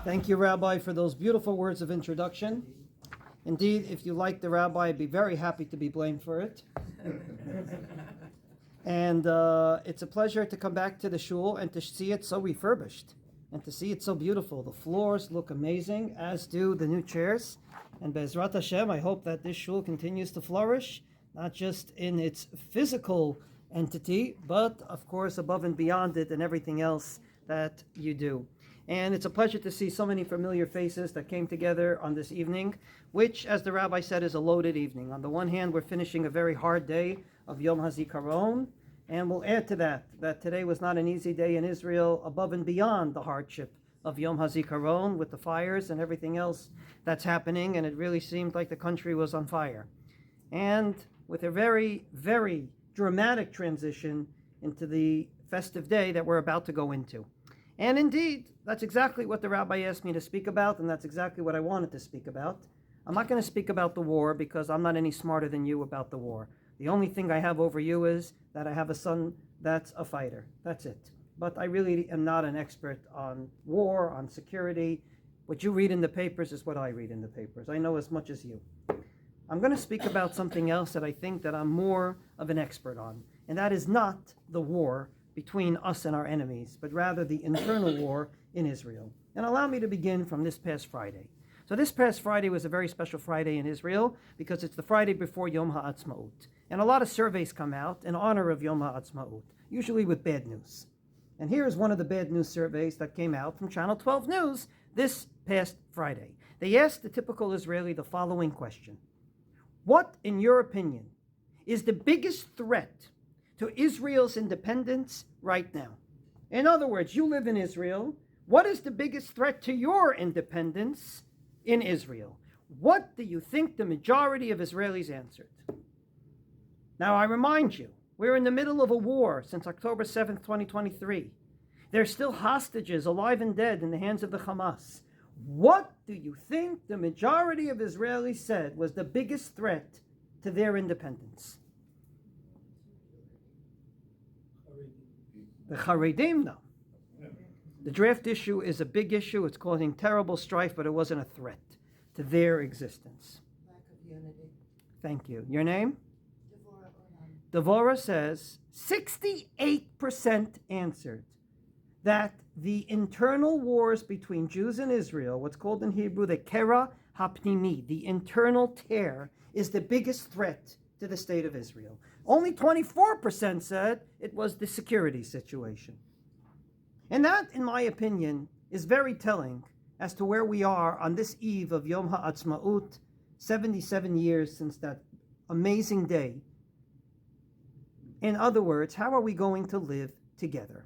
Thank you, Rabbi, for those beautiful words of introduction. Indeed, if you like the Rabbi, I'd be very happy to be blamed for it. And it's a pleasure to come back to the shul and to see it so refurbished and to see it so beautiful. The floors look amazing, as do the new chairs. And Be'ezrat Hashem, I hope that this shul continues to flourish, not just in its physical entity, but of course above and beyond it and everything else that you do. And it's a pleasure to see so many familiar faces that came together on this evening, which, as the rabbi said, is a loaded evening. On the one hand, we're finishing a very hard day of Yom Hazikaron, and we'll add to that today was not an easy day in Israel, above and beyond the hardship of Yom Hazikaron with the fires and everything else that's happening, and it really seemed like the country was on fire. And with a very, very dramatic transition into the festive day that we're about to go into. And indeed, that's exactly what the rabbi asked me to speak about, and that's exactly what I wanted to speak about. I'm not going to speak about the war because I'm not any smarter than you about the war. The only thing I have over you is that I have a son that's a fighter. That's it. But I really am not an expert on war, on security. What you read in the papers is what I read in the papers. I know as much as you. I'm going to speak about something else that I think that I'm more of an expert on, and that is not the war between us and our enemies, but rather the internal war in Israel. And allow me to begin from this past Friday. So this past Friday was a very special Friday in Israel because it's the Friday before Yom Haatzmaut. And a lot of surveys come out in honor of Yom Haatzmaut, usually with bad news. And here is one of the bad news surveys that came out from Channel 12 News this past Friday. They asked the typical Israeli the following question: what, in your opinion, is the biggest threat to Israel's independence right now? In other words, you live in Israel. What is the biggest threat to your independence in Israel? What do you think the majority of Israelis answered? Now, I remind you, we're in the middle of a war since October 7th, 2023. There's still hostages alive and dead in the hands of the Hamas. What do you think the majority of Israelis said was the biggest threat to their independence? The Haredim, no. The draft issue is a big issue. It's causing terrible strife, but it wasn't a threat to their existence. Lack of unity. Thank you. Your name? Devorah. Devorah says 68% answered that the internal wars between Jews and Israel, what's called in Hebrew the Kera Hapnimi, the internal tear, is the biggest threat to the state of Israel. Only 24% said it was the security situation. And that, in my opinion, is very telling as to where we are on this eve of Yom Haatzmaut, 77 years since that amazing day. In other words, how are we going to live together?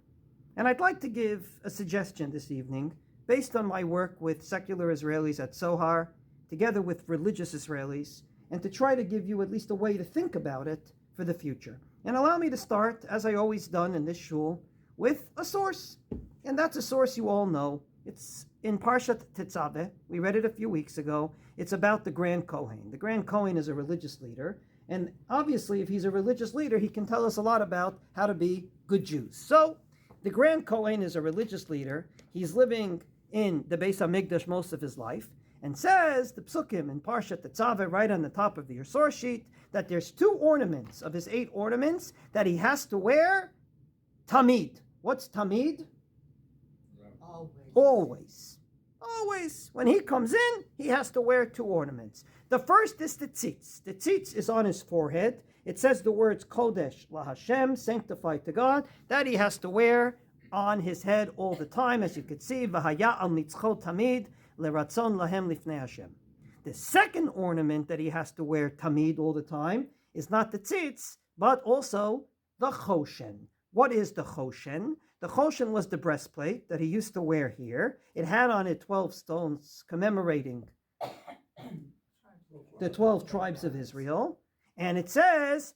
And I'd like to give a suggestion this evening based on my work with secular Israelis at Sohar, together with religious Israelis, and to try to give you at least a way to think about it for the future. And allow me to start, as I always done in this shul, with a source. And that's a source you all know. It's in Parshat Tetzaveh. We read it a few weeks ago. It's about the Grand Kohen. The Grand Kohen is a religious leader. And obviously, if he's a religious leader, he can tell us a lot about how to be good Jews. So, the Grand Kohen is a religious leader. He's living in the Beis HaMikdash most of his life. And says, the Psukim in Parshat Tetzaveh, right on the top of your source sheet, that there's 2 ornaments of his 8 ornaments that he has to wear tamid. What's tamid? Always. When he comes in, he has to wear 2 ornaments. The first is the tzitz. The tzitz is on his forehead. It says the words Kodesh LaHashem, sanctified to God, that he has to wear on his head all the time, as you could see, V'haya al mitzchot tamid, leratzon lahem lifnei Hashem. The second ornament that he has to wear tamid all the time is not the tzitz, but also the choshen. What is the choshen? The choshen was the breastplate that he used to wear here. It had on it 12 stones commemorating the 12 tribes of Israel. And it says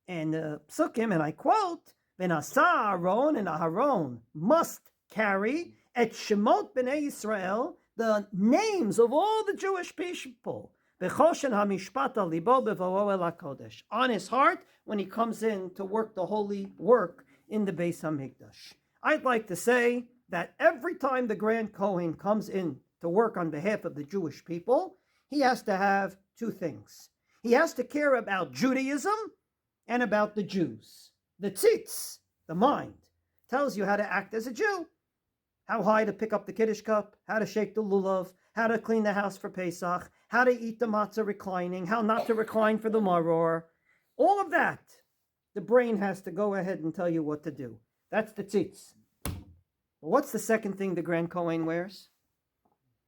in the Psukim, and I quote, V'nasa Aaron, and Aharon must carry et Shemot B'nei Yisrael, the names of all the Jewish people, V'choshen hamishpat al libo b'vo'o el HaKodesh, on his heart when he comes in to work the holy work in the Beis HaMikdash. I'd like to say that every time the Grand Kohen comes in to work on behalf of the Jewish people, he has to have two things. He has to care about Judaism and about the Jews. The tzitz, the mind, tells you how to act as a Jew. How high to pick up the Kiddush cup, how to shake the lulav, how to clean the house for Pesach, how to eat the matzah reclining, how not to recline for the maror. All of that, the brain has to go ahead and tell you what to do. That's the tzitz. But what's the second thing the Grand Kohen wears?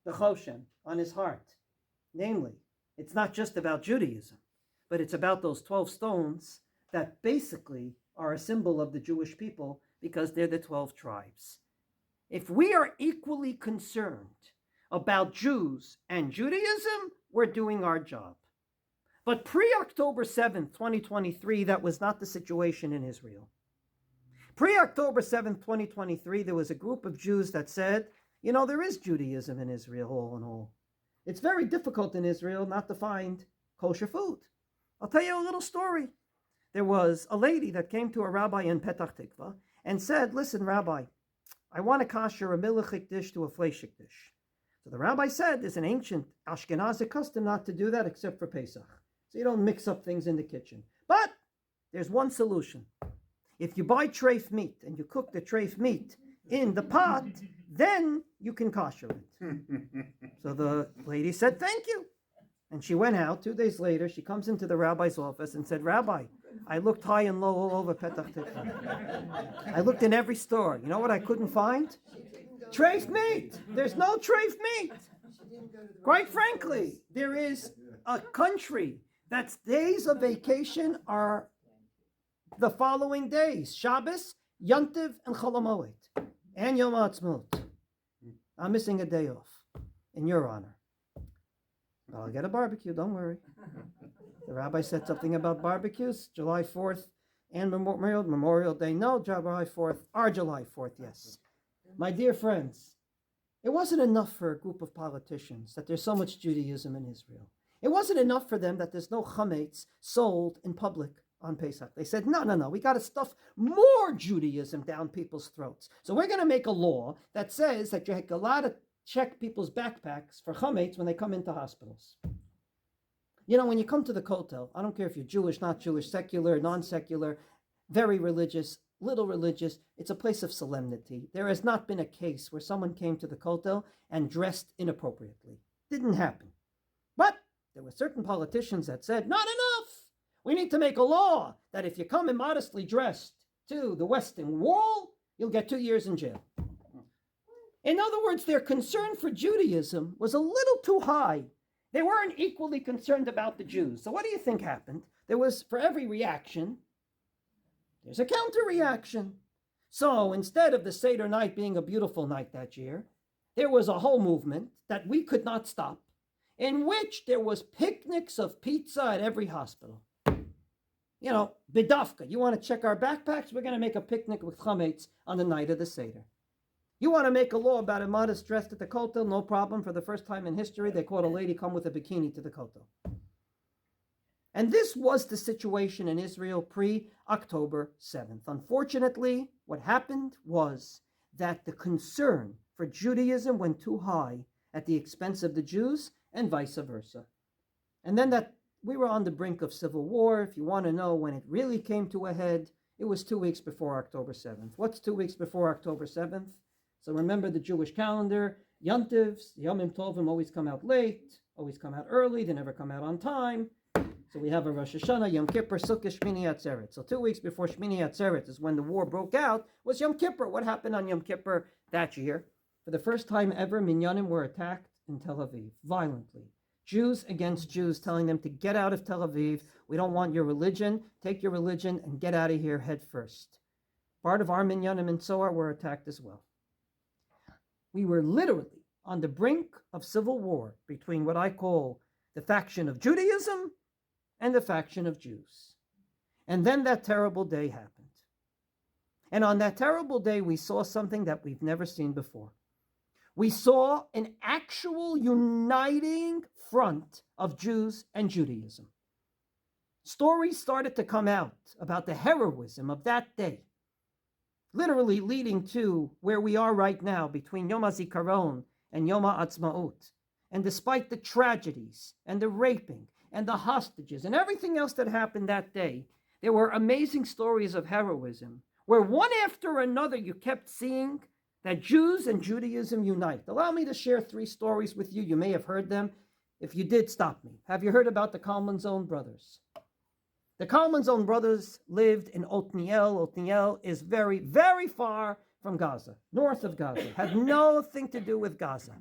The choshen on his heart. Namely, it's not just about Judaism, but it's about those 12 stones that basically are a symbol of the Jewish people because they're the 12 tribes. If we are equally concerned about Jews and Judaism, we're doing our job. But pre-October 7th, 2023, that was not the situation in Israel. Pre-October 7th, 2023, there was a group of Jews that said, there is Judaism in Israel, all in all. It's very difficult in Israel not to find kosher food. I'll tell you a little story. There was a lady that came to a rabbi in Petach Tikva and said, listen, Rabbi, I want to kosher a milichik dish to a fleishik dish. So the rabbi said there's an ancient Ashkenazi custom not to do that except for Pesach. So you don't mix up things in the kitchen. But there's one solution. If you buy treif meat and you cook the treif meat in the pot, then you can kosher it. So the lady said, thank you. And she went out. 2 days later, she comes into the rabbi's office and said, Rabbi, I looked high and low all over Petach Tikva. I looked in every store. You know what I couldn't find? Treif meat. There's no treif meat. Quite frankly, there is a country that's days of vacation are the following days. Shabbos, Yontiv, and Chol HaMoed. And Yom Haatzmaut. I'm missing a day off. In your honor. I'll get a barbecue, don't worry. The rabbi said something about barbecues, July 4th and Memorial Day. No, July 4th, our July 4th, yes. My dear friends, it wasn't enough for a group of politicians that there's so much Judaism in Israel. It wasn't enough for them that there's no chametz sold in public on Pesach. They said, no, we got to stuff more Judaism down people's throats. So we're going to make a law that says that you're allowed to check people's backpacks for chametz when they come into hospitals. When you come to the kotel, I don't care if you're Jewish, not Jewish, secular, non-secular, very religious, little religious, it's a place of solemnity. There has not been a case where someone came to the kotel and dressed inappropriately. Didn't happen. But there were certain politicians that said, not enough. We need to make a law that if you come immodestly dressed to the Western Wall, you'll get 2 years in jail. In other words, their concern for Judaism was a little too high. They weren't equally concerned about the Jews. So what do you think happened? There was, for every reaction, there's a counter-reaction. So instead of the Seder night being a beautiful night that year, there was a whole movement that we could not stop, in which there was picnics of pizza at every hospital. Bidavka, you want to check our backpacks? We're going to make a picnic with chametz on the night of the Seder. You want to make a law about immodest dressed at the kotel? No problem. For the first time in history, they caught a lady come with a bikini to the kotel. And this was the situation in Israel pre-October 7th. Unfortunately, what happened was that the concern for Judaism went too high at the expense of the Jews and vice versa. And then that we were on the brink of civil war. If you want to know when it really came to a head, it was 2 weeks before October 7th. What's 2 weeks before October 7th? So remember the Jewish calendar, Yontivs, Yomim Tovim always come out late, always come out early, they never come out on time. So we have a Rosh Hashanah, Yom Kippur, Sukkot, Shmini Atzeret. So 2 weeks before Shmini Atzeret is when the war broke out, was Yom Kippur. What happened on Yom Kippur that year? For the first time ever, Minyanim were attacked in Tel Aviv, violently. Jews against Jews, telling them to get out of Tel Aviv. We don't want your religion. Take your religion and get out of here head first. Part of our Minyanim and Soar were attacked as well. We were literally on the brink of civil war between what I call the faction of Judaism and the faction of Jews. And then that terrible day happened. And on that terrible day, we saw something that we've never seen before. We saw an actual uniting front of Jews and Judaism. Stories started to come out about the heroism of that day, literally leading to where we are right now between Yom Hazikaron and Yom Haatzmaut. And despite the tragedies and the raping and the hostages and everything else that happened that day, there were amazing stories of heroism where one after another you kept seeing that Jews and Judaism unite. Allow me to share 3 stories with you. You may have heard them. If you did, stop me. Have you heard about the Kalmanzon brothers? The Kalmanzon brothers lived in Otniel. Otniel is very, very far from Gaza, north of Gaza. Had nothing to do with Gaza.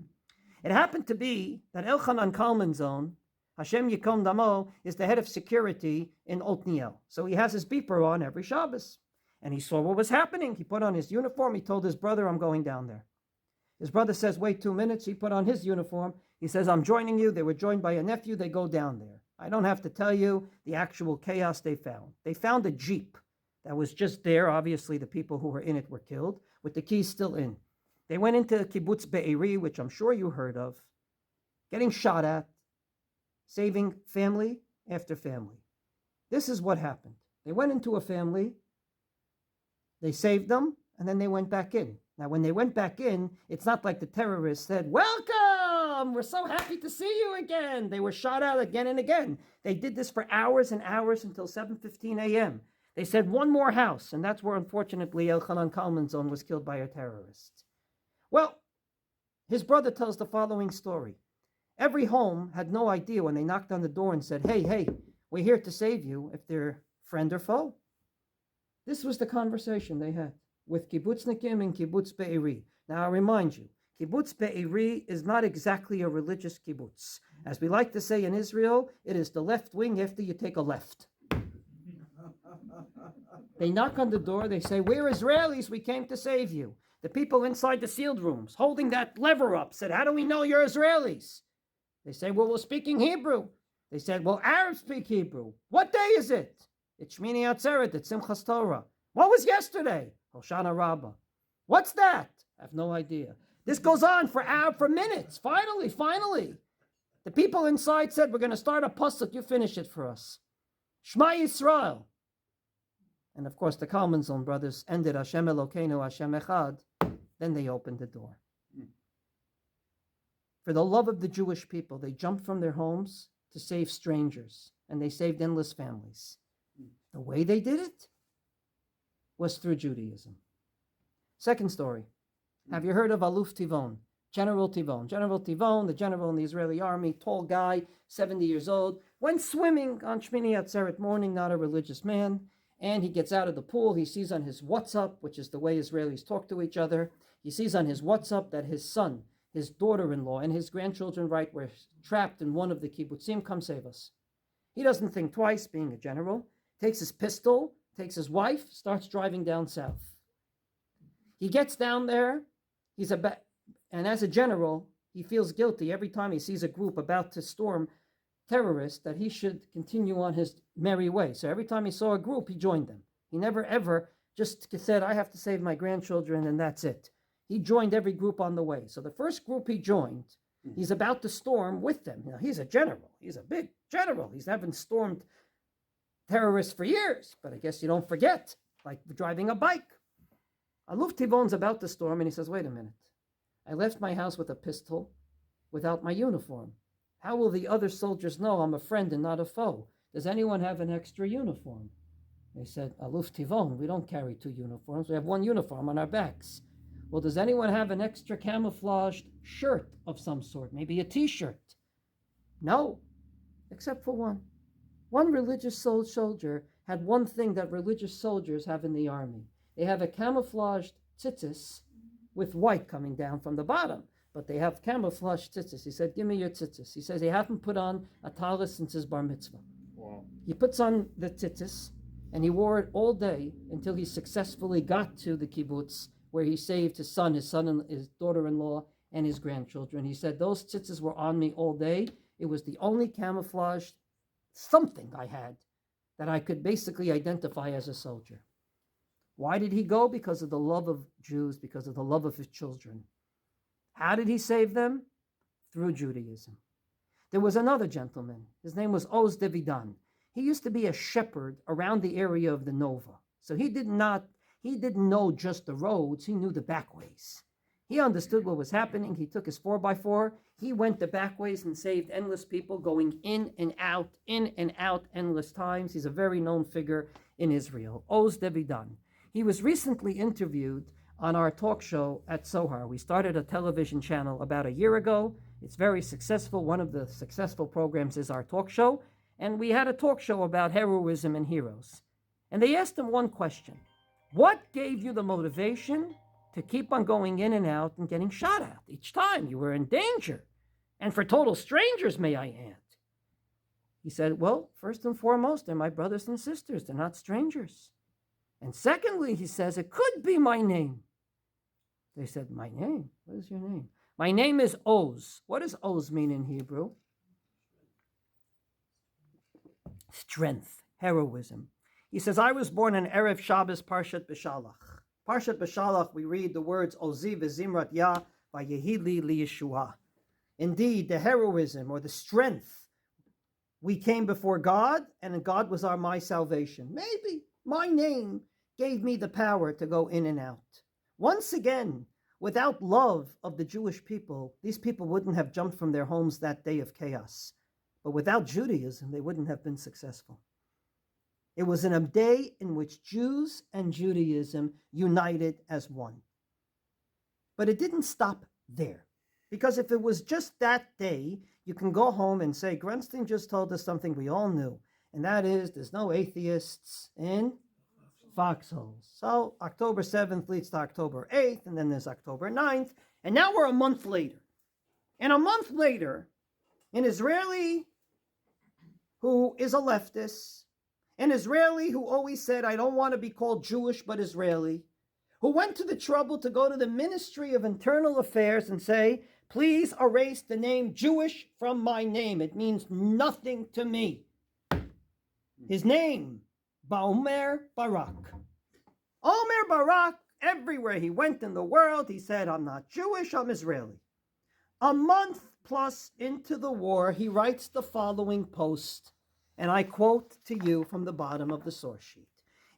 It happened to be that Elchanan Kalmanzon, Hashem Yikom Damo, is the head of security in Otniel. So he has his beeper on every Shabbos. And he saw what was happening. He put on his uniform. He told his brother, I'm going down there. His brother says, wait 2 minutes. He put on his uniform. He says, I'm joining you. They were joined by a nephew. They go down there. I don't have to tell you the actual chaos they found. They found a Jeep that was just there. Obviously, the people who were in it were killed, with the keys still in. They went into Kibbutz Be'eri, which I'm sure you heard of, getting shot at, saving family after family. This is what happened. They went into a family, they saved them, and then they went back in. Now, when they went back in, it's not like the terrorists said, welcome, we're so happy to see you again. They were shot out again and again. They did this for hours and hours until 7:15 a.m. They said one more house, and that's where, unfortunately, Elchanan Kalmanzon was killed by a terrorist. Well, his brother tells the following story. Every home had no idea when they knocked on the door and said, hey, we're here to save you, if they're friend or foe. This was the conversation they had with kibbutznikim in Kibbutz Be'eri. Now, I remind you, Kibbutz Be'eri is not exactly a religious kibbutz. As we like to say in Israel, it is the left wing after you take a left. They knock on the door, they say, we're Israelis, we came to save you. The people inside the sealed rooms, holding that lever up, said, how do we know you're Israelis? They say, well, we're speaking Hebrew. They said, well, Arabs speak Hebrew. What day is it? It's Shmini Atzeret, it's Simchas Torah. What was yesterday? Hoshana Rabbah. What's that? I have no idea. This goes on for minutes. Finally. The people inside said, we're going to start a pasuk, you finish it for us. Shema Yisrael. And of course, the Kalmanzon brothers ended Hashem Elokeinu, Hashem Echad. Then they opened the door. For the love of the Jewish people, they jumped from their homes to save strangers, and they saved endless families. The way they did it was through Judaism. Second story. Have you heard of Aluf Tivon? General Tivon. General Tivon, the general in the Israeli army, tall guy, 70 years old, went swimming on Shmini Atzeret morning, not a religious man, and he gets out of the pool. He sees on his WhatsApp, which is the way Israelis talk to each other, he sees on his WhatsApp that his son, his daughter-in-law, and his grandchildren, were trapped in one of the kibbutzim. Come save us. He doesn't think twice, being a general, takes his pistol, takes his wife, starts driving down south. He gets down there, and as a general, he feels guilty every time he sees a group about to storm terrorists that he should continue on his merry way. So every time he saw a group, he joined them. He never ever just said, I have to save my grandchildren and that's it. He joined every group on the way. So the first group he joined, he's about to storm with them. Now, he's a general. He's a big general. He's haven't stormed terrorists for years, but I guess you don't forget, like driving a bike. Aluf Tivon's about to storm, and he says, wait a minute. I left my house with a pistol without my uniform. How will the other soldiers know I'm a friend and not a foe? Does anyone have an extra uniform? They said, Aluf Tivon, we don't carry 2 uniforms. We have 1 uniform on our backs. Well, does anyone have an extra camouflaged shirt of some sort? Maybe a t-shirt? No, except for one. One religious soldier had one thing that religious soldiers have in the army. They have a camouflaged tzitzis with white coming down from the bottom, but they have camouflaged tzitzis. He said, give me your tzitzis. He says he hasn't put on a talis since his bar mitzvah. Wow. He puts on the tzitzis, and he wore it all day until he successfully got to the kibbutz, where he saved his son, his daughter-in-law, and his grandchildren. He said, those tzitzis were on me all day. It was the only camouflaged something I had that I could basically identify as a soldier. Why did he go? Because of the love of Jews, because of the love of his children. How did he save them? Through Judaism. There was another gentleman. His name was Oz Devidan. He used to be a shepherd around the area of the Nova. So he didn't know just the roads, he knew the back ways. He understood what was happening. He took his 4x4. He went the back ways and saved endless people going in and out endless times. He's a very known figure in Israel. Oz Davidan. He was recently interviewed on our talk show at Sohar. We started a television channel about a year ago. It's very successful. One of the successful programs is our talk show. And we had a talk show about heroism and heroes. And they asked him one question. What gave you the motivation to keep on going in and out and getting shot at each time you were in danger? And for total strangers, may I add. He said, well, first and foremost, they're my brothers and sisters. They're not strangers. And secondly, he says, it could be my name. They said, my name? What is your name? My name is Oz. What does Oz mean in Hebrew? Strength, heroism. He says, I was born on Erev Shabbos Parshat B'Shalach. Parshat B'Shalach, we read the words, Ozi v'zimrat yah v'yehili li Yeshua. Indeed, the heroism or the strength, we came before God, and God was my salvation. Maybe my name gave me the power to go in and out. Once again, without love of the Jewish people, these people wouldn't have jumped from their homes that day of chaos. But without Judaism, they wouldn't have been successful. It was in a day in which Jews and Judaism united as one. But it didn't stop there. Because if it was just that day, you can go home and say, Grunstein just told us something we all knew. And that is, there's no atheists in foxholes. So October 7th leads to October 8th, and then there's October 9th. And now we're a month later. And a month later, an Israeli who is a leftist, an Israeli who always said, I don't want to be called Jewish, but Israeli, who went to the trouble to go to the Ministry of Internal Affairs and say, please erase the name Jewish from my name. It means nothing to me. His name, Omer Barak. Omer Barak, everywhere he went in the world, he said, I'm not Jewish, I'm Israeli. A month plus into the war, he writes the following post, and I quote to you from the bottom of the source sheet.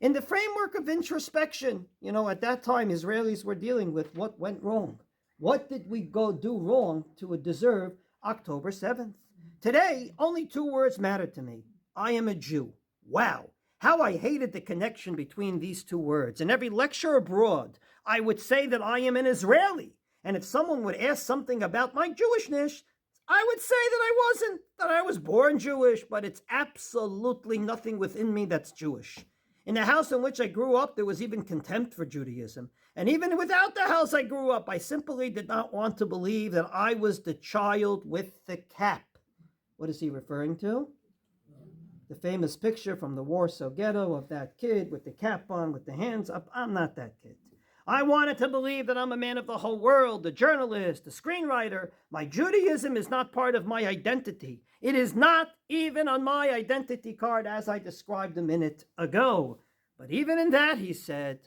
In the framework of introspection, at that time, Israelis were dealing with what went wrong. What did we go do wrong to deserve October 7th? Today, only two words matter to me. I am a Jew. Wow, how I hated the connection between these two words. In every lecture abroad, I would say that I am an Israeli. And if someone would ask something about my Jewishness, I would say that I wasn't, that I was born Jewish, but it's absolutely nothing within me that's Jewish. In the house in which I grew up, there was even contempt for Judaism. And even without the house I grew up, I simply did not want to believe that I was the child with the cap. What is he referring to? The famous picture from the Warsaw Ghetto of that kid with the cap on, with the hands up. I'm not that kid. I wanted to believe that I'm a man of the whole world, a journalist, a screenwriter. My Judaism is not part of my identity. It is not even on my identity card as I described a minute ago. But even in that, he said,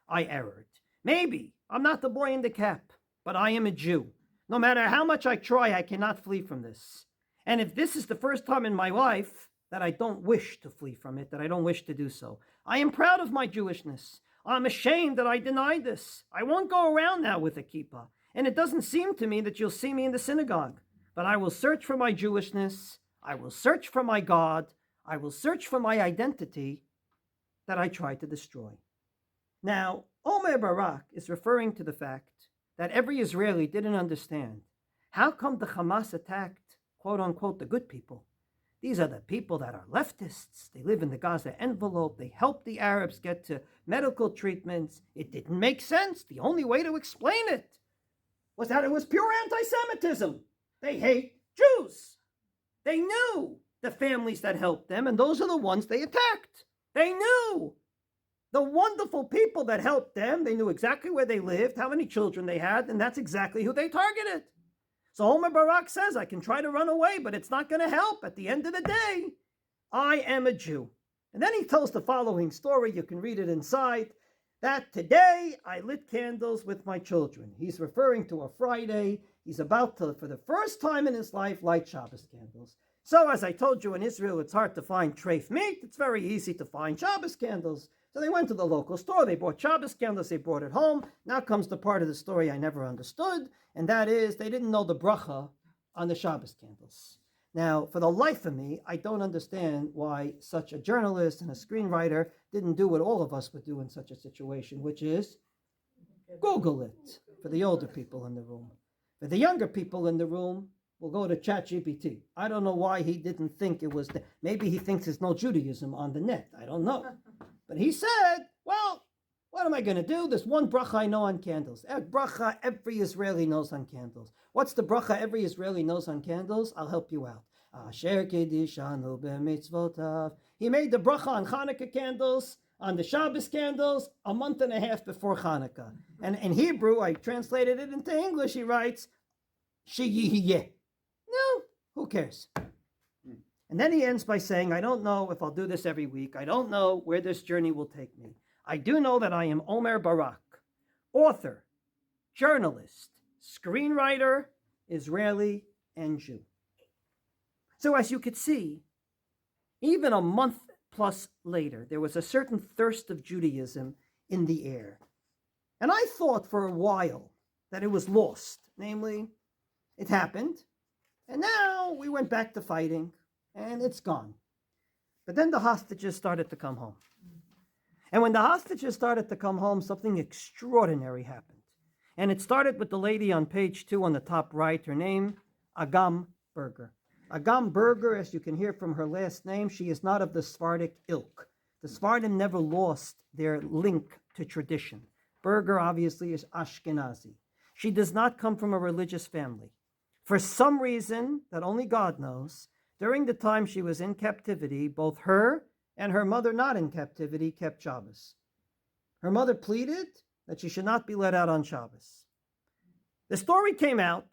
I erred. Maybe I'm not the boy in the cap, but I am a Jew. No matter how much I try, I cannot flee from this. And if this is the first time in my life that I don't wish to flee from it, that I don't wish to do so, I am proud of my Jewishness. I'm ashamed that I denied this. I won't go around now with a kippah. And it doesn't seem to me that you'll see me in the synagogue. But I will search for my Jewishness. I will search for my God. I will search for my identity that I tried to destroy. Now, Omer Barak is referring to the fact that every Israeli didn't understand. How come the Hamas attacked, quote unquote, the good people? These are the people that are leftists. They live in the Gaza envelope. They help the Arabs get to medical treatments. It didn't make sense. The only way to explain it was that it was pure anti-Semitism. They hate Jews. They knew the families that helped them, and those are the ones they attacked. They knew the wonderful people that helped them. They knew exactly where they lived, how many children they had, and that's exactly who they targeted. So Omer Barak says, I can try to run away, but it's not going to help. At the end of the day, I am a Jew. And then he tells the following story. You can read it inside. That today I lit candles with my children. He's referring to a Friday. He's about to, for the first time in his life, light Shabbos candles. So as I told you, in Israel, it's hard to find treif meat. It's very easy to find Shabbos candles. So they went to the local store. They bought Shabbos candles. They brought it home. Now comes the part of the story I never understood, and that is they didn't know the bracha on the Shabbos candles. Now, for the life of me, I don't understand why such a journalist and a screenwriter didn't do what all of us would do in such a situation, which is Google it for the older people in the room. For the younger people in the room, we'll go to ChatGPT. I don't know why he didn't think it was, maybe he thinks there's no Judaism on the net. I don't know. But he said, well, what am I going to do? There's one bracha I know on candles. A bracha every Israeli knows on candles. What's the bracha every Israeli knows on candles? I'll help you out. Asher kedishanu b'mitzvotav. He made the bracha on Hanukkah candles, on the Shabbos candles, a month and a half before Hanukkah. And in Hebrew, I translated it into English, he writes, Sheyiyeh. No, who cares? And then he ends by saying, I don't know if I'll do this every week. I don't know where this journey will take me. I do know that I am Omer Barak, author, journalist, screenwriter, Israeli, and Jew. So as you could see, even a month plus later, there was a certain thirst of Judaism in the air. And I thought for a while that it was lost. Namely, it happened, and now we went back to fighting, and it's gone. But then the hostages started to come home. And when the hostages started to come home, something extraordinary happened. And it started with the lady on page 2 on the top right, her name, Agam Berger. Agam Berger, as you can hear from her last name, she is not of the Sephardic ilk. The Sephardim never lost their link to tradition. Berger obviously is Ashkenazi. She does not come from a religious family. For some reason that only God knows, during the time she was in captivity, both her and her mother not in captivity kept Shabbos. Her mother pleaded that she should not be let out on Shabbos. The story came out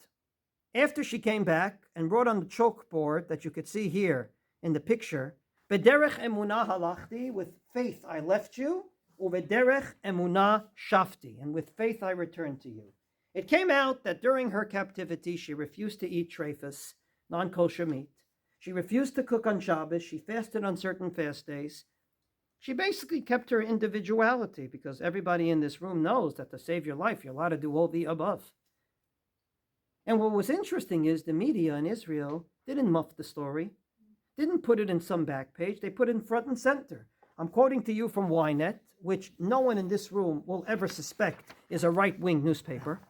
after she came back and wrote on the chalkboard that you could see here in the picture, B'derech emunah halachti, with faith I left you, u'v'derech emunah shafti, and with faith I returned to you. It came out that during her captivity, she refused to eat treifas, non-kosher meat. She refused to cook on Shabbos. She fasted on certain fast days. She basically kept her individuality because everybody in this room knows that to save your life, you're allowed to do all the above. And what was interesting is the media in Israel didn't muff the story, didn't put it in some back page. They put it in front and center. I'm quoting to you from Ynet, which no one in this room will ever suspect is a right-wing newspaper,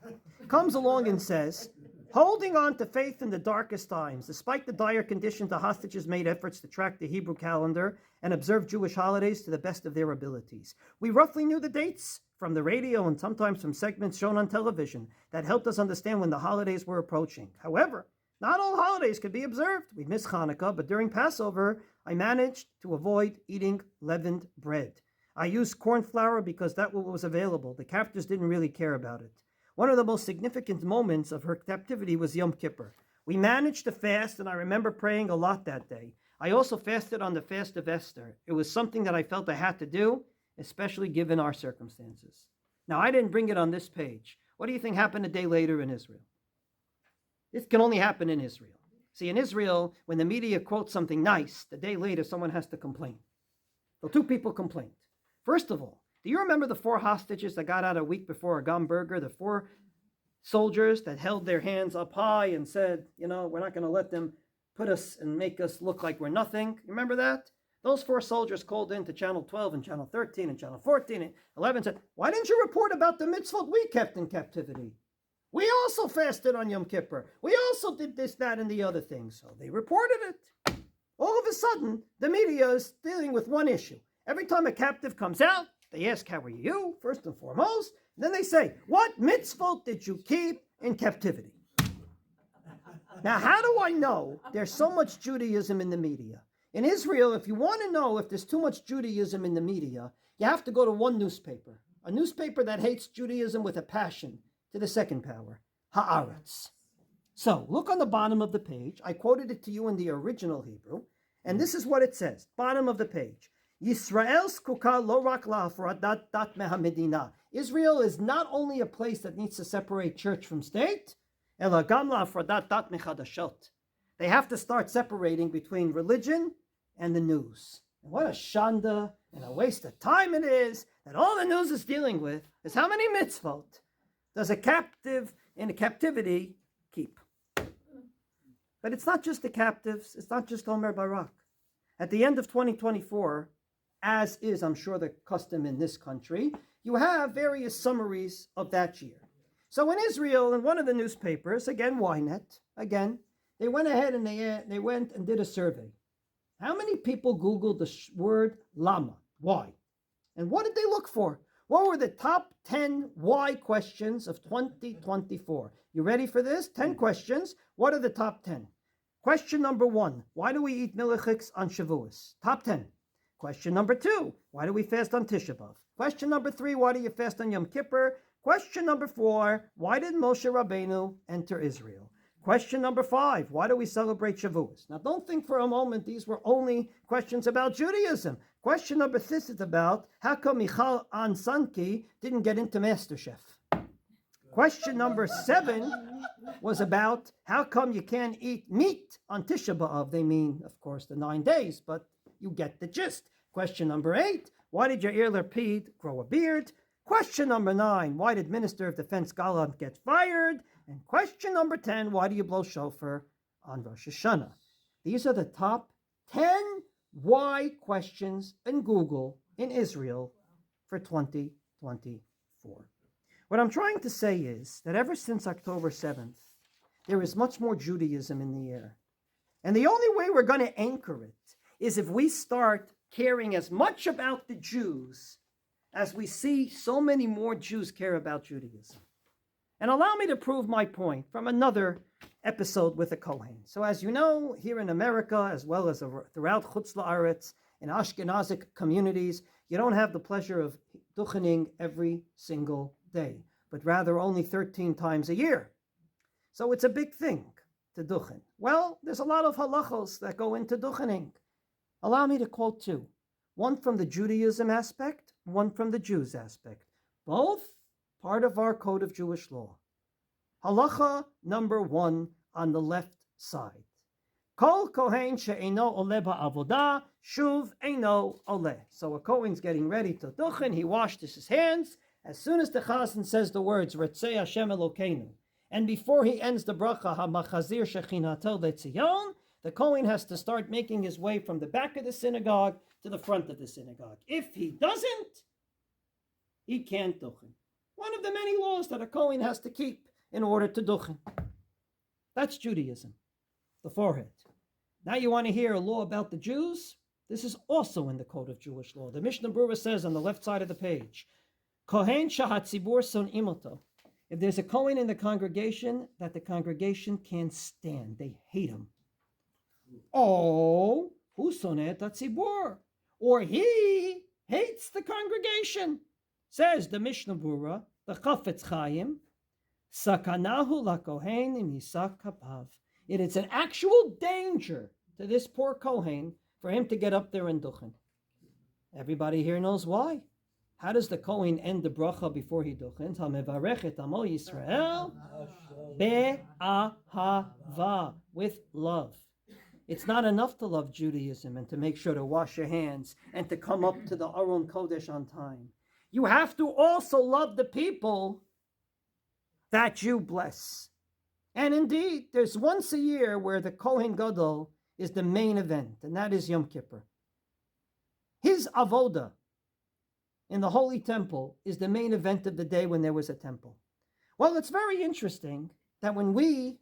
comes along and says, holding on to faith in the darkest times, despite the dire conditions, the hostages made efforts to track the Hebrew calendar and observe Jewish holidays to the best of their abilities. We roughly knew the dates from the radio and sometimes from segments shown on television that helped us understand when the holidays were approaching. However, not all holidays could be observed. We missed Hanukkah, but during Passover, I managed to avoid eating leavened bread. I used corn flour because that was available. The captors didn't really care about it. One of the most significant moments of her captivity was Yom Kippur. We managed to fast, and I remember praying a lot that day. I also fasted on the fast of Esther. It was something that I felt I had to do, especially given our circumstances. Now, I didn't bring it on this page. What do you think happened a day later in Israel? It can only happen in Israel. See, in Israel, when the media quotes something nice, the day later someone has to complain. So 2 people complained. First of all, do you remember the 4 hostages that got out a week before Agam Berger, the 4 soldiers that held their hands up high and said, we're not going to let them put us and make us look like we're nothing? You remember that? Those 4 soldiers called in to Channel 12 and Channel 13 and Channel 14 and 11 and said, why didn't you report about the mitzvot we kept in captivity? We also fasted on Yom Kippur. We also did this, that, and the other thing. So they reported it. All of a sudden, the media is dealing with one issue. Every time a captive comes out, they ask, how are you, first and foremost? And then they say, what mitzvot did you keep in captivity? Now, how do I know there's so much Judaism in the media? In Israel, if you want to know if there's too much Judaism in the media, you have to go to one newspaper, a newspaper that hates Judaism with a passion, to the second power, Haaretz. So, look on the bottom of the page. I quoted it to you in the original Hebrew, and this is what it says, bottom of the page. Yisrael zkuka lo rak la'afradat dat mehamedina. Israel is not only a place that needs to separate church from state, ela gam la'afradat dat mechadashot. They have to start separating between religion and the news. And what a shanda and a waste of time it is that all the news is dealing with is how many mitzvot does a captive in a captivity keep? But it's not just the captives. It's not just Omer Barak. At the end of 2024, as is, I'm sure, the custom in this country, you have various summaries of that year. So in Israel, in one of the newspapers, again, Ynet, again, they went ahead and they went and did a survey. How many people Googled the word Lama? Why? And what did they look for? What were the top 10 why questions of 2024? You ready for this? 10 questions. What are the top 10? Question number 1, why do we eat milchiks on Shavuos? Top 10. Question number 2, why do we fast on Tisha B'Av? Question number 3, why do you fast on Yom Kippur? Question number 4, why did Moshe Rabbeinu enter Israel? Question number 5, why do we celebrate Shavuos? Now don't think for a moment these were only questions about Judaism. Question number 6 is about how come Michal Ansanki didn't get into MasterChef? Question number 7 was about how come you can't eat meat on Tisha B'Av. They mean, of course, the 9 days, but you get the gist. Question number 8, why did Yair Lapid grow a beard? Question number 9, why did Minister of Defense Gallant get fired? And question number 10, why do you blow shofar on Rosh Hashanah? These are the top 10 why questions in Google in Israel for 2024. What I'm trying to say is that ever since October 7th, there is much more Judaism in the air. And the only way we're going to anchor it is if we start caring as much about the Jews as we see so many more Jews care about Judaism. And allow me to prove my point from another episode with a Kohen. So as you know, here in America, as well as throughout Chutz La'aretz, in Ashkenazic communities, you don't have the pleasure of duchening every single day, but rather only 13 times a year. So it's a big thing to duchen. Well, there's a lot of halachos that go into duchening. Allow me to quote two. One from the Judaism aspect, one from the Jews aspect. Both part of our code of Jewish law. Halacha number 1 on the left side. Kol kohen she'eino ole ba'avodah, shuv eino ole. So a kohen's getting ready to duchen, he washed his hands. As soon as the chazan says the words, Retzei Hashem Elokeinu, and before he ends the bracha, HaMachazir Shechinato LeTzion, the kohen has to start making his way from the back of the synagogue to the front of the synagogue. If he doesn't, he can't duchen. One of the many laws that a kohen has to keep in order to duchen. That's Judaism, the forehead. Now you want to hear a law about the Jews? This is also in the code of Jewish law. The Mishnah Berurah says on the left side of the page, Kohen shahatzibur son imoto. If there's a kohen in the congregation that the congregation can't stand, they hate him. Oh, hu sonet hatzibur. Or he hates the congregation. Says the Mishnah Berurah, the Chafetz Chaim, sakanahu lakohen im yisak kapav. It is an actual danger to this poor kohen for him to get up there and duchen. Everybody here knows why. How does the kohen end the bracha before he duchens? HaMevarech et Amo Yisrael be'ahava, with love. It's not enough to love Judaism and to make sure to wash your hands and to come up to the Aron Kodesh on time. You have to also love the people that you bless. And indeed, there's once a year where the Kohen Gadol is the main event, and that is Yom Kippur. His avoda in the Holy Temple is the main event of the day when there was a temple. Well, it's very interesting that when we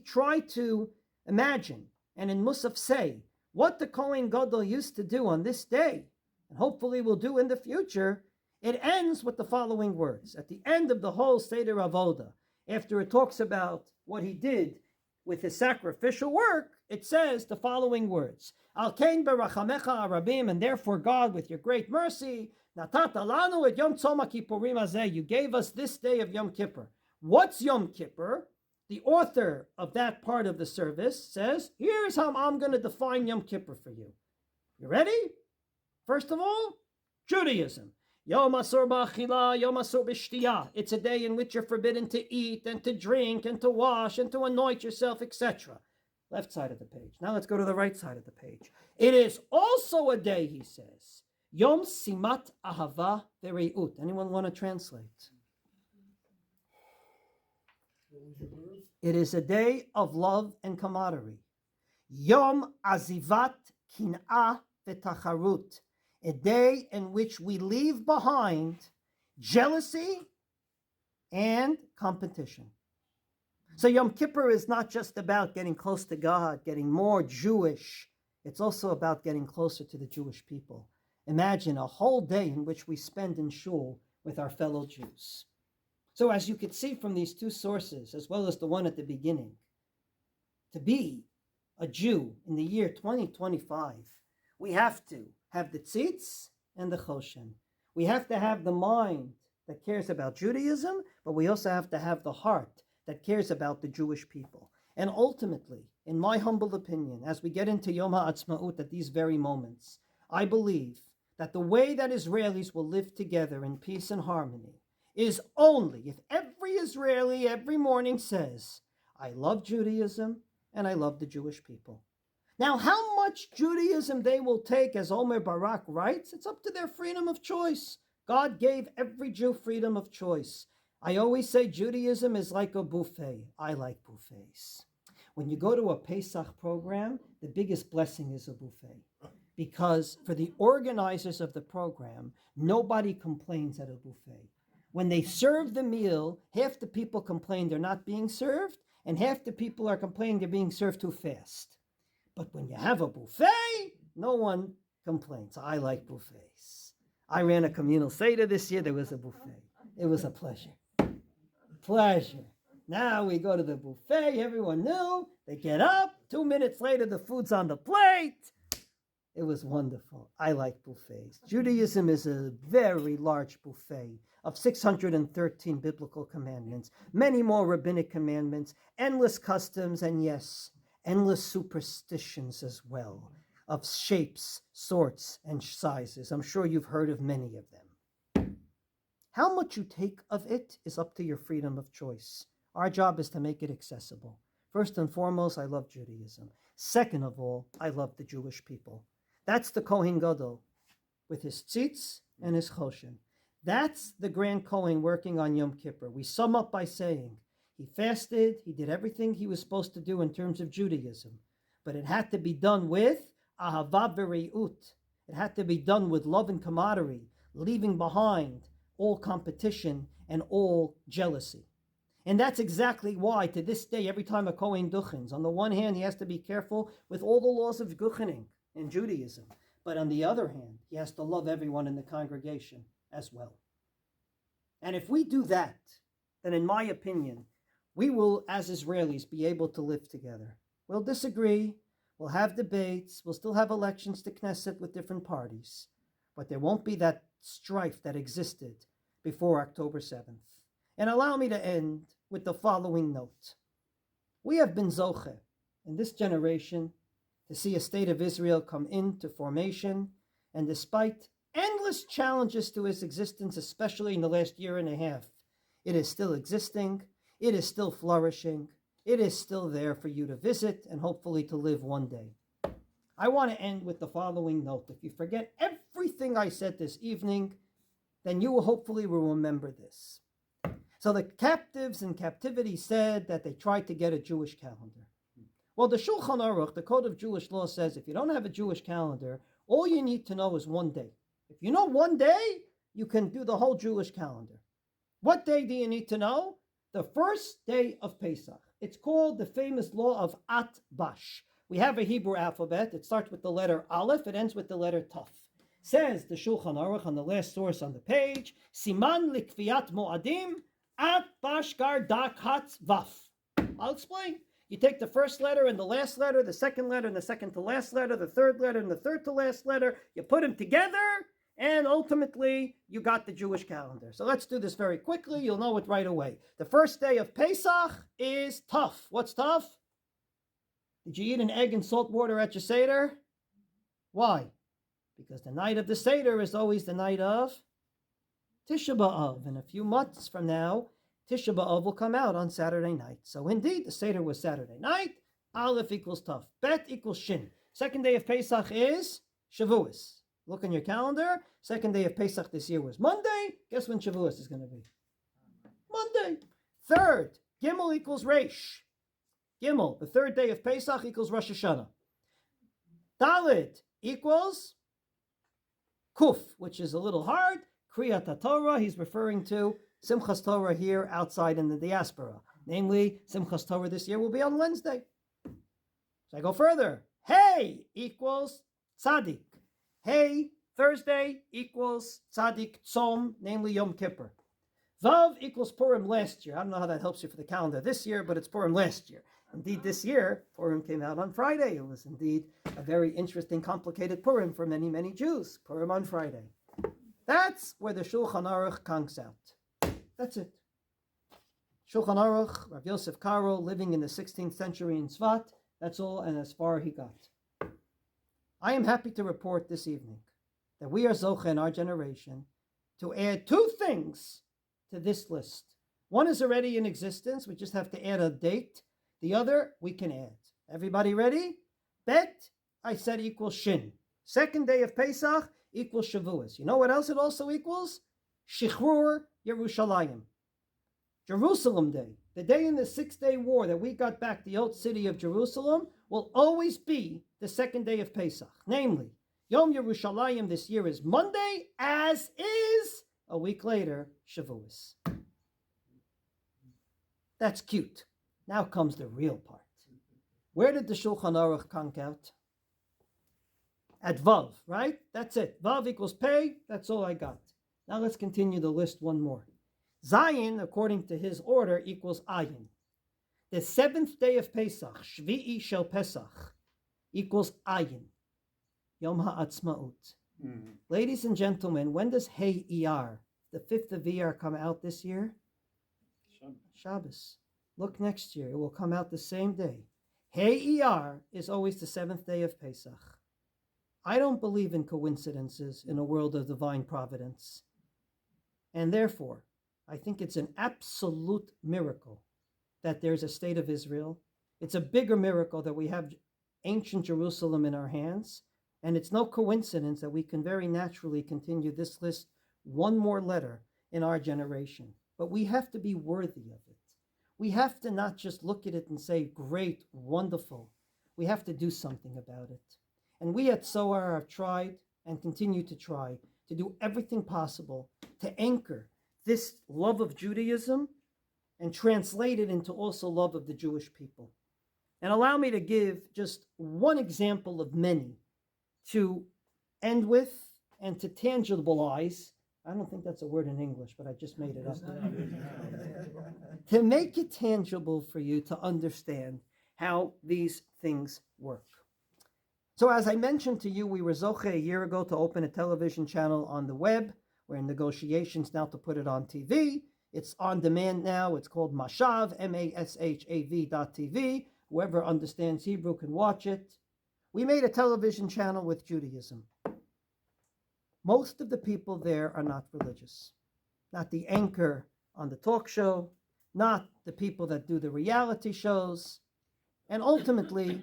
try to imagine and in Musaf say what the Kohen Gadol used to do on this day, and hopefully will do in the future, it ends with the following words. At the end of the whole Seder Avoda, after it talks about what he did with his sacrificial work, it says the following words. Al kein berachamecha arabim, and therefore God, with your great mercy, natata lanu et Yom Tzom HaKippurim hazeh, you gave us this day of Yom Kippur. What's Yom Kippur? The author of that part of the service says, here's how I'm going to define Yom Kippur for you. You ready? First of all, Judaism. Yom Asur B'Achila, Yom Asur B'Shtiyah. It's a day in which you're forbidden to eat and to drink and to wash and to anoint yourself, etc. left side of the page. Now let's go to the right side of the page. It is also a day, he says, Yom Simat Ahava Vereut. Anyone want to translate? It is a day of love and camaraderie. Yom Azivat Kin'ah V'Tacharut. A day in which we leave behind jealousy and competition. So Yom Kippur is not just about getting close to God, getting more Jewish. It's also about getting closer to the Jewish people. Imagine a whole day in which we spend in shul with our fellow Jews. So as you could see from these two sources, as well as the one at the beginning, to be a Jew in the year 2025, we have to have the tzitz and the choshen. We have to have the mind that cares about Judaism, but we also have to have the heart that cares about the Jewish people. And ultimately, in my humble opinion, as we get into Yom Haatzmaut at these very moments, I believe that the way that Israelis will live together in peace and harmony is only if every Israeli every morning says, I love Judaism and I love the Jewish people. Now, how much Judaism they will take, as Omer Barak writes, it's up to their freedom of choice. God gave every Jew freedom of choice. I always say Judaism is like a buffet. I like buffets. When you go to a Pesach program, the biggest blessing is a buffet. Because for the organizers of the program, nobody complains at a buffet. When they serve the meal, half the people complain they're not being served, and half the people are complaining they're being served too fast. But when you have a buffet, no one complains. I like buffets. I ran a communal Seder this year. There was a buffet. It was a pleasure. Pleasure. Now we go to the buffet. Everyone knew. They get up. 2 minutes later, the food's on the plate. It was wonderful. I like buffets. Judaism is a very large buffet of 613 biblical commandments, many more rabbinic commandments, endless customs, and yes, endless superstitions as well, of shapes, sorts, and sizes. I'm sure you've heard of many of them. How much you take of it is up to your freedom of choice. Our job is to make it accessible. First and foremost, I love Judaism. Second of all, I love the Jewish people. That's the Kohen Gadol with his tzitz and his choshen. That's the Grand Kohen working on Yom Kippur. We sum up by saying he fasted, he did everything he was supposed to do in terms of Judaism, but it had to be done with ahava v'reut. It had to be done with love and camaraderie, leaving behind all competition and all jealousy. And that's exactly why, to this day, every time a Kohen duchens, on the one hand, he has to be careful with all the laws of duchening in Judaism, but on the other hand, he has to love everyone in the congregation as well. And if we do that, then in my opinion, we will, as Israelis, be able to live together. We'll disagree, we'll have debates, we'll still have elections to Knesset with different parties, but there won't be that strife that existed before October 7th. And allow me to end with the following note. We have been zoche in this generation to see a state of Israel come into formation, and despite endless challenges to its existence, especially in the last year and a half, it is still existing, it is still flourishing, it is still there for you to visit and hopefully to live one day. I want to end with the following note. If you forget everything I said this evening, then you hopefully will remember this. So the captives in captivity said that they tried to get a Jewish calendar. Well, the Shulchan Aruch, the Code of Jewish Law, says if you don't have a Jewish calendar, all you need to know is one day. If you know one day, you can do the whole Jewish calendar. What day do you need to know? The first day of Pesach. It's called the famous law of At Bash. We have a Hebrew alphabet. It starts with the letter Aleph. It ends with the letter Taf. Says the Shulchan Aruch on the last source on the page, Siman likviat moadim at bashgar dak hatz vaf. I'll explain. You take the first letter and the last letter, the second letter and the second to last letter, the third letter and the third to last letter. You put them together, and ultimately you got the Jewish calendar. So let's do this very quickly. You'll know it right away. The first day of Pesach is tough. What's tough? Did you eat an egg and salt water at your Seder? Why? Because the night of the Seder is always the night of Tisha B'Av. And a few months from now, Tisha B'Av will come out on Saturday night. So indeed, the Seder was Saturday night. Aleph equals Tav. Bet equals Shin. Second day of Pesach is Shavuos. Look on your calendar. Second day of Pesach this year was Monday. Guess when Shavuos is going to be? Monday. Third, Gimel equals Reish. Gimel, the third day of Pesach equals Rosh Hashanah. Dalet equals Kuf, which is a little hard. Kriyat Torah, he's referring to Simchas Torah here outside in the diaspora. Namely, Simchas Torah this year will be on Wednesday. So I go further. Hey equals Tzaddik. Hey, Thursday equals Tzaddik Tzom, namely Yom Kippur. Vav equals Purim last year. I don't know how that helps you for the calendar this year, but it's Purim last year. Indeed, this year, Purim came out on Friday. It was indeed a very interesting, complicated Purim for many, many Jews. Purim on Friday. That's where the Shulchan Aruch conks out. That's it. Shulchan Aruch, Rav Yosef Karo, living in the 16th century in Tzvat. That's all, and as far he got. I am happy to report this evening that we are Zocha in our generation to add two things to this list. One is already in existence. We just have to add a date. The other, we can add. Everybody ready? Bet, I said, equals Shin. Second day of Pesach equals Shavuos. You know what else it also equals? Shichrur Yerushalayim. Jerusalem Day. The day in the 6-day war that we got back the old city of Jerusalem will always be the second day of Pesach. Namely, Yom Yerushalayim this year is Monday, as is, a week later, Shavuos. That's cute. Now comes the real part. Where did the Shulchan Aruch conk out? At Vav, right? That's it. Vav equals Pei. That's all I got. Now let's continue the list one more. Zayin, according to his order, equals Ayin. The seventh day of Pesach, Shvi'i Shel Pesach, equals Ayin. Yom Haatzmaut. Ladies and gentlemen, when does Hey Iyar, the 5th of Iyar, come out this year? Shabbos. Look next year. It will come out the same day. Hey Iyar is always the 7th day of Pesach. I don't believe in coincidences in a world of divine providence. And therefore, I think it's an absolute miracle that there's a state of Israel. It's a bigger miracle that we have ancient Jerusalem in our hands. And it's no coincidence that we can very naturally continue this list one more letter in our generation. But we have to be worthy of it. We have to not just look at it and say, great, wonderful. We have to do something about it. And we at Zohar have tried and continue to try to do everything possible to anchor this love of Judaism and translate it into also love of the Jewish people. And allow me to give just one example of many to end with and to tangibilize. I don't think that's a word in English, but I just made it up. To make it tangible for you to understand how these things work. So as I mentioned to you, we were Zoche a year ago to open a television channel on the web. We're in negotiations now to put it on TV. It's on demand now. It's called Mashav, MASHAV.TV. Whoever understands Hebrew can watch it. We made a television channel with Judaism. Most of the people there are not religious. Not the anchor on the talk show, not the people that do the reality shows. And ultimately,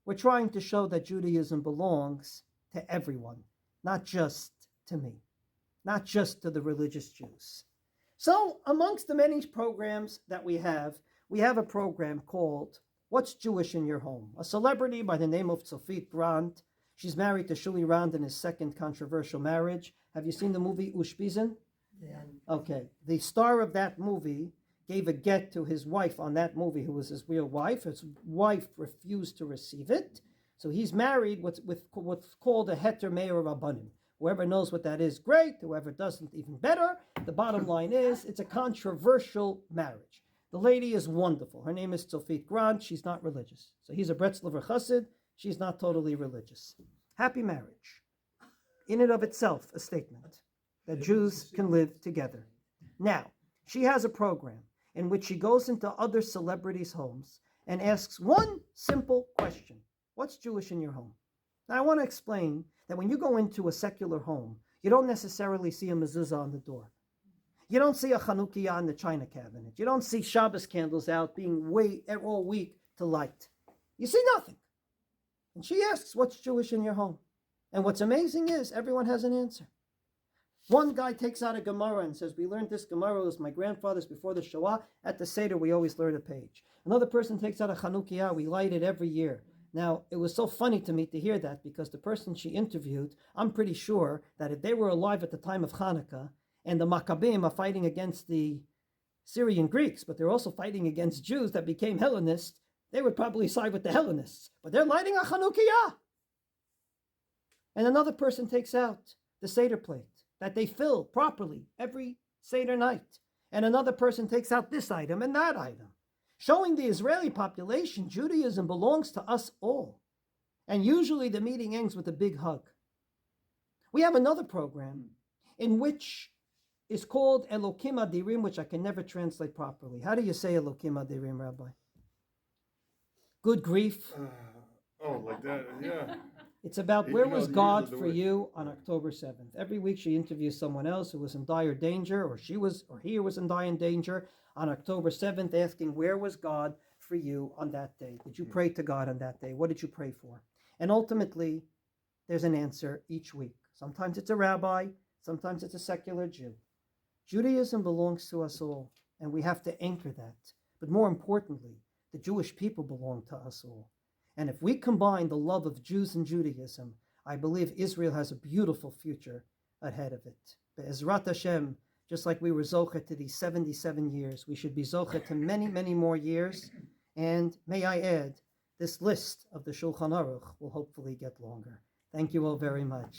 we're trying to show that Judaism belongs to everyone, not just to me, not just to the religious Jews. So amongst the many programs that we have a program called What's Jewish in Your Home? A celebrity by the name of Tzofit Grant. She's married to Shuli Rand in his second controversial marriage. Have you seen the movie Ushpizin? Yeah. Okay. The star of that movie gave a get to his wife on that movie, who was his real wife. His wife refused to receive it. So he's married with what's called a heter me'er rabbanim. Whoever knows what that is, great. Whoever doesn't, even better. The bottom line is, it's a controversial marriage. The lady is wonderful. Her name is Tzofit Grant. She's not religious. So he's a Bretzlover Chassid. She's not totally religious. Happy marriage. In and of itself, a statement that Jews can live together. Now, she has a program in which she goes into other celebrities' homes and asks one simple question. What's Jewish in your home? Now, I want to explain that when you go into a secular home, you don't necessarily see a mezuzah on the door. You don't see a Chanukiah on the china cabinet. You don't see Shabbos candles out being all week to light. You see nothing. And she asks, what's Jewish in your home? And what's amazing is everyone has an answer. One guy takes out a Gemara and says, we learned this Gemara, it was my grandfather's before the Shoah. At the Seder, we always learn a page. Another person takes out a Chanukiah, we light it every year. Now, it was so funny to me to hear that because the person she interviewed, I'm pretty sure that if they were alive at the time of Hanukkah and the Maccabim are fighting against the Syrian Greeks, but they're also fighting against Jews that became Hellenists, they would probably side with the Hellenists. But they're lighting a Chanukiah. And another person takes out the Seder plate that they fill properly every Seder night. And another person takes out this item and that item, showing the Israeli population Judaism belongs to us all. And usually the meeting ends with a big hug. We have another program in which is called Elokim Adirim, which I can never translate properly. How do you say Elokim Adirim, Rabbi? Good grief. Like that, yeah. It's about where was God for you on October 7th. Every week she interviews someone else who was in dire danger, or he was in dire danger on October 7th, asking where was God for you on that day? Did you pray to God on that day? What did you pray for? And ultimately, there's an answer each week. Sometimes it's a rabbi, sometimes it's a secular Jew. Judaism belongs to us all, and we have to anchor that. But more importantly, the Jewish people belong to us all. And if we combine the love of Jews and Judaism, I believe Israel has a beautiful future ahead of it. Be'ezrat Hashem, just like we were Zocha to these 77 years, we should be Zocha to many, many more years. And may I add, this list of the Shulchan Aruch will hopefully get longer. Thank you all very much.